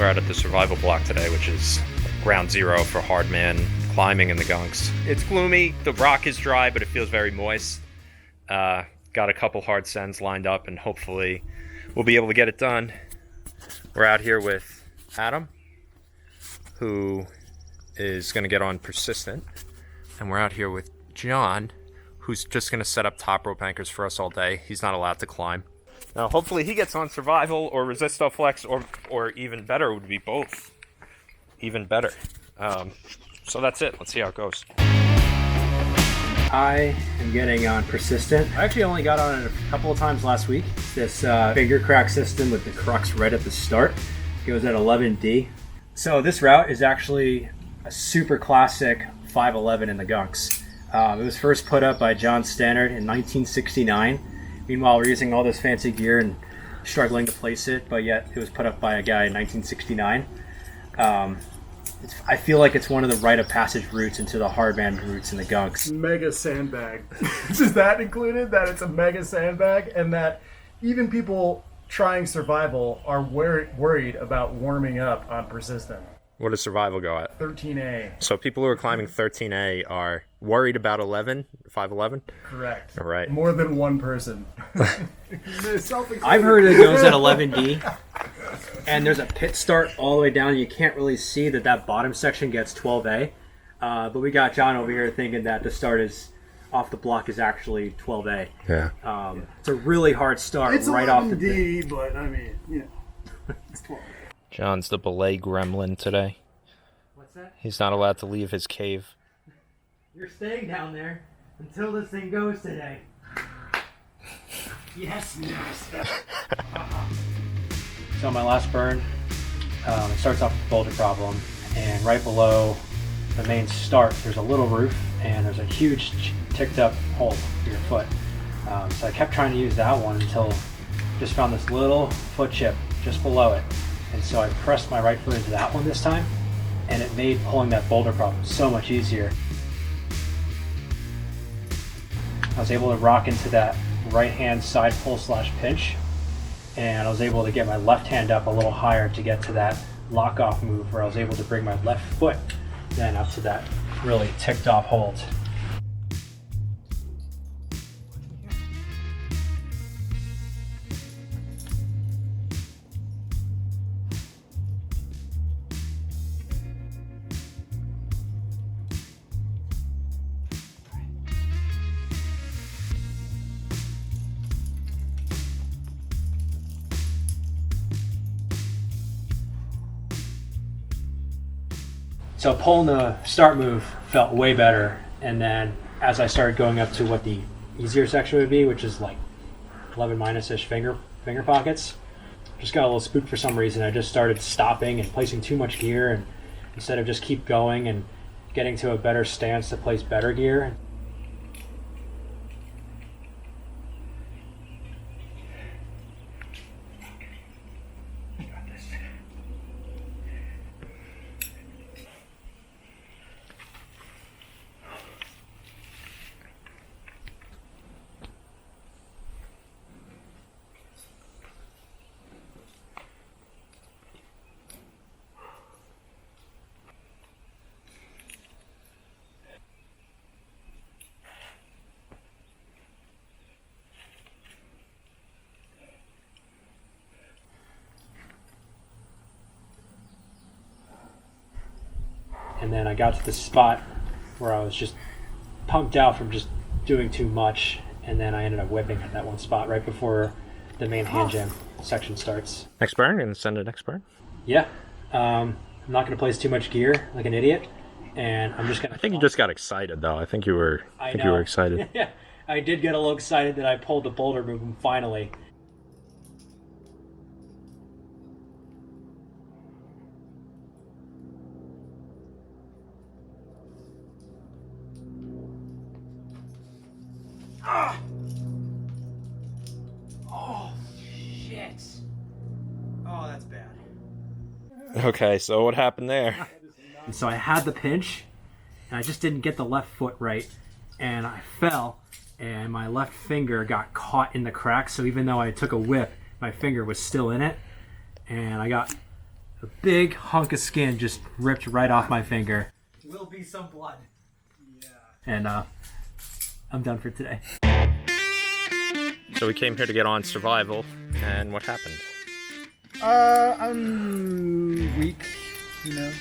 out at the survival block today, which is ground zero for hardman climbing in the Gunks. It's gloomy, the rock is dry, but it feels very moist. Got a couple hard sends lined up, and hopefully we'll be able to get it done. We're out here with Adam, who is going to get on persistent, and we're out here with John, who's just going to set up top rope anchors for us all day. He's not allowed to climb. Now, hopefully he gets on survival or Resistoflex, or even better would be both. Even better. So that's it. Let's see how it goes. I am getting on persistent. I actually only got on it a couple of times last week. This finger crack system with the crux right at the start. It goes at 11D. So this route is actually a super classic 5.11 in the Gunks. It was first put up by John Stannard in 1969. Meanwhile, we're using all this fancy gear and struggling to place it, but yet it was put up by a guy in 1969. I feel like it's one of the rite of passage routes into the hardman routes in the Gunks. Mega sandbag. Is that included? That it's a mega sandbag, and that even people trying survival are worried about warming up on persistent. What does survival go at? 13A. So people who are climbing 13A are worried about 5.11? Correct. All right. More than one person. I've heard it goes at 11D, and there's a pit start all the way down. You can't really see that bottom section gets 12A, but we got John over here thinking that the start is off the block is actually 12A. Yeah. It's a really hard start it's right off the D, but I mean, you know, it's 12A. John's the belay gremlin today. What's that? He's not allowed to leave his cave. You're staying down there until this thing goes today. Yes. So my last burn, it starts off with a boulder problem, and right below the main start there's a little roof, and there's a huge ticked up hole for your foot. So I kept trying to use that one until just found this little foot chip just below it. And so I pressed my right foot into that one this time, and it made pulling that boulder problem so much easier. I was able to rock into that right hand side pull / pinch, and I was able to get my left hand up a little higher to get to that lock off move where I was able to bring my left foot then up to that really ticked off hold. So pulling the start move felt way better, and then as I started going up to what the easier section would be, which is like 11 minus-ish finger pockets, just got a little spooked for some reason. I just started stopping and placing too much gear, and instead of just keep going and getting to a better stance to place better gear. And then I got to the spot where I was just punked out from just doing too much, and then I ended up whipping at that one spot right before the main hand jam section starts. Next burn? Gonna send it next burn? Yeah. I'm not going to place too much gear like an idiot, and I'm just going to... I think you just got excited, though. I think you were excited. Yeah, I did get a little excited that I pulled the boulder move finally. Ah! Oh, shit. Oh, that's bad. Okay, so what happened there? And so I had the pinch, and I just didn't get the left foot right, and I fell, and my left finger got caught in the crack, so even though I took a whip, my finger was still in it, and I got A big hunk of skin just ripped right off my finger. Will be some blood. Yeah. And I'm done for today. So we came here to get on survival, and what happened? I'm weak, you know.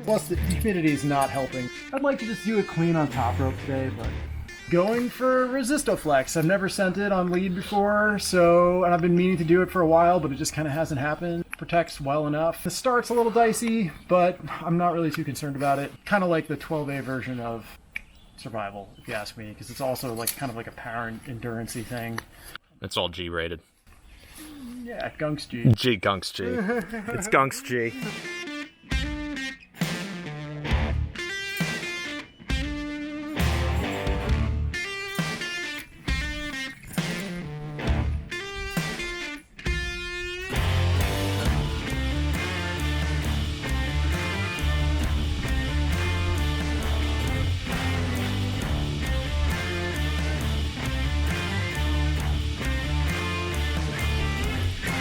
Plus the humidity is not helping. I'd like to just do a clean on top rope today, but going for Resistoflex. I've never sent it on lead before, and I've been meaning to do it for a while, but it just kind of hasn't happened. Protects well enough. The start's a little dicey, but I'm not really too concerned about it. Kind of like the 12A version of survival, if you ask me, because it's also like kind of like a power endurance-y thing. It's all G rated. Yeah, Gunks G. Gunks G. It's Gunks G.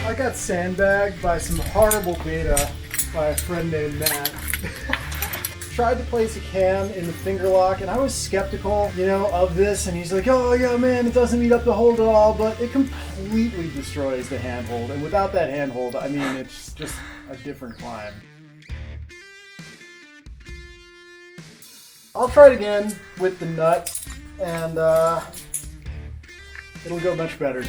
I got sandbagged by some horrible beta by a friend named Matt. Tried to place a cam in the finger lock, and I was skeptical, of this. And he's like, "Oh yeah, man, it doesn't meet up the hold at all," but it completely destroys the handhold. And without that handhold, I mean, it's just a different climb. I'll try it again with the nut, and it'll go much better.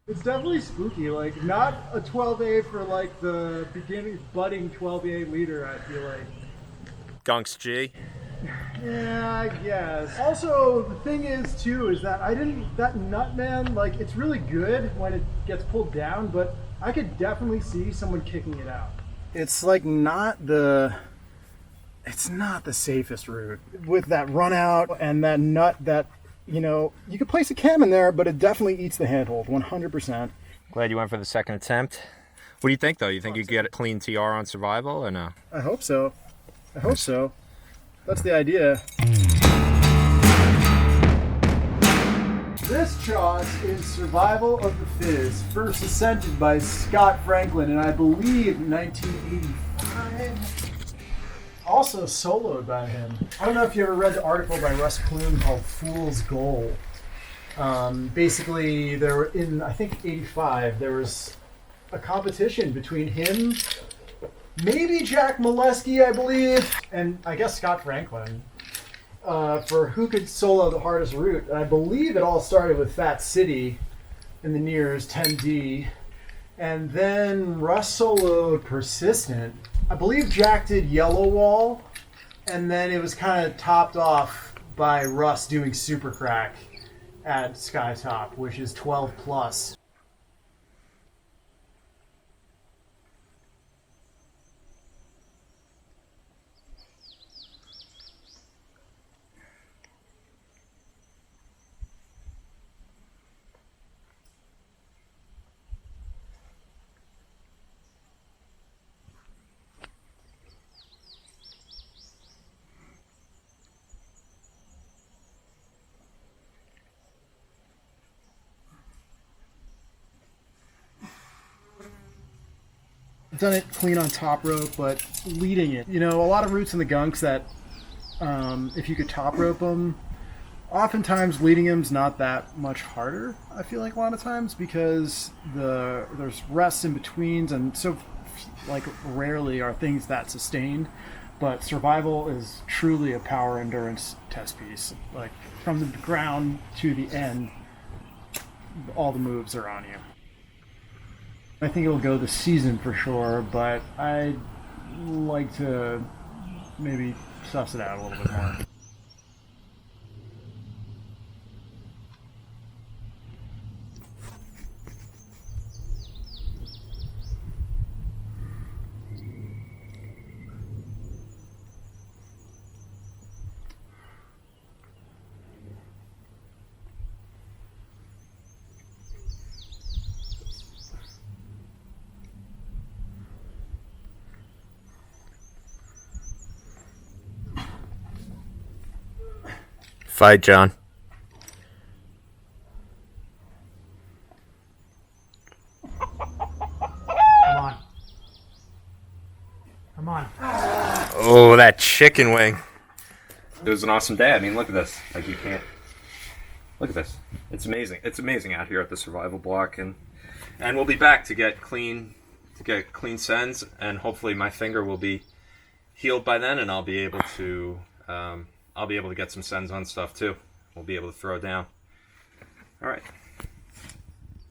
It's definitely spooky, like not a 12A for like the beginning budding 12A leader, I feel like. Gunks G. Yeah, I guess. Also, the thing is too, is that that nut, man, like it's really good when it gets pulled down, but I could definitely see someone kicking it out. It's like it's not the safest route with that run out and that nut that, you could place a cam in there, but it definitely eats the handhold, 100%. Glad you went for the second attempt. What do you think, though? You think you get a clean TR on survival, or no? I hope so. I hope so. That's the idea. This choss is Survival of the Fizz, first ascended by Scott Franklin in, I believe, 1985. Also soloed by him. I don't know if you ever read the article by Russ Clune called Fool's Goal. Basically, there were in, I think, 85, there was a competition between him, maybe Jack Molesky, I believe, and I guess Scott Franklin, for who could solo the hardest route. And I believe it all started with Fat City in the Nears 10D. And then Russ soloed Persistent. I believe Jack did Yellow Wall, and then it was kind of topped off by Russ doing Super Crack at Skytop, which is 12 plus. Done it clean on top rope, but leading it. You know, a lot of routes in the Gunks that, if you could top rope them, oftentimes leading them's not that much harder, I feel like a lot of times, because there's rests in betweens, and so like rarely are things that sustained. But survival is truly a power endurance test piece. Like from the ground to the end, all the moves are on you. I think it'll go this season for sure, but I'd like to maybe suss it out a little bit more. Fight, John. Come on. Come on. Oh, that chicken wing. It was an awesome day. I mean, look at this. Like, you can't... Look at this. It's amazing. It's amazing out here at the survival block, and we'll be back to get clean sends, and hopefully my finger will be healed by then, and I'll be able to get some sends on stuff too. We'll be able to throw down. All right.